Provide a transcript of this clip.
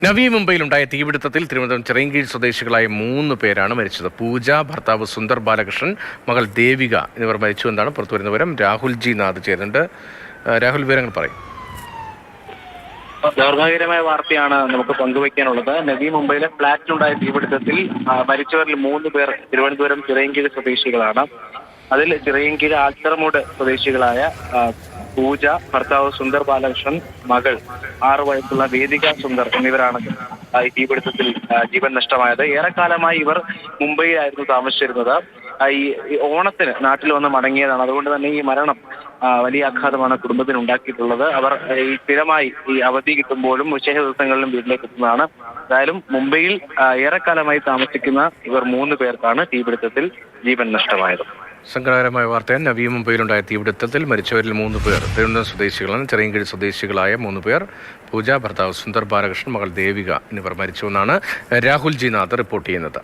നവി മുംബൈയിലുണ്ടായ തീപിടുത്തത്തിൽ തിരുവനന്തപുരം ചിറയൻകീഴ് സ്വദേശികളായ 3 പേരാണ് മരിച്ചത്. പൂജ, ഭർത്താവ് സുന്ദർ ബാലകൃഷ്ണൻ, മകൾ ദേവിക എന്നിവർ മരിച്ചു എന്നാണ് പുറത്തുവരുന്ന വിവരം. രാഹുൽ ജി നാഥ് ചേരുന്നുണ്ട്. രാഹുൽ, വിവരങ്ങൾ പറയും. ദൗർഭാഗ്യകരമായ വാർത്തയാണ് നമുക്ക് പങ്കുവയ്ക്കാനുള്ളത്. നവി മുംബൈയിലെ ഫ്ളാറ്റിലുണ്ടായ തീപിടുത്തത്തിൽ മരിച്ചവരിൽ 3 പേർ തിരുവനന്തപുരം ചിറയൻകീഴ് സ്വദേശികളാണ്. അതിൽ ചിറയൻകീഴ് ആൽത്തറമൂട് സ്വദേശികളായ പൂജ, ഭർത്താവ് സുന്ദർ ബാലകൃഷ്ണൻ, മകൾ 6 വയസ്സുള്ള വേദിക സുന്ദർ എന്നിവരാണ് ഈ തീപിടുത്തത്തിൽ ജീവൻ നഷ്ടമായത്. ഏറെക്കാലമായി ഇവർ മുംബൈയിലായിരുന്നു താമസിച്ചിരുന്നത്. ഈ ഓണത്തിന് നാട്ടിൽ വന്ന് മടങ്ങിയതാണ്. അതുകൊണ്ട് തന്നെ ഈ മരണം വലിയ ആഘാതമാണ് കുടുംബത്തിന് ഉണ്ടാക്കിയിട്ടുള്ളത്. അവർ ഈ സ്ഥിരമായി ഈ അവധി കിട്ടുമ്പോഴും വിശേഷ ദിവസങ്ങളിലും വീട്ടിലേക്ക് എത്തുന്നതാണ്. എന്തായാലും മുംബൈയിൽ ഏറെക്കാലമായി താമസിക്കുന്ന ഇവർ 3 പേർക്കാണ് തീപിടുത്തത്തിൽ ജീവൻ നഷ്ടമായത്. സങ്കടകരമായ വാർത്തയാണ്. നവി മുംബൈയിലുണ്ടായ തീപിടുത്തത്തിൽ മരിച്ചവരിൽ 3 പേർ തിരുവനന്തപുരം സ്വദേശികളാണ്. ചിറയൻകീഴ് സ്വദേശികളായ 3 പേർ പൂജ, ഭർത്താവ് സുന്ദർ ബാലകൃഷ്ണൻ, മകൾ ദേവിക എന്നിവർ മരിച്ചുവെന്നാണ് രാഹുൽ ജി നാഥ് റിപ്പോർട്ട് ചെയ്യുന്നത്.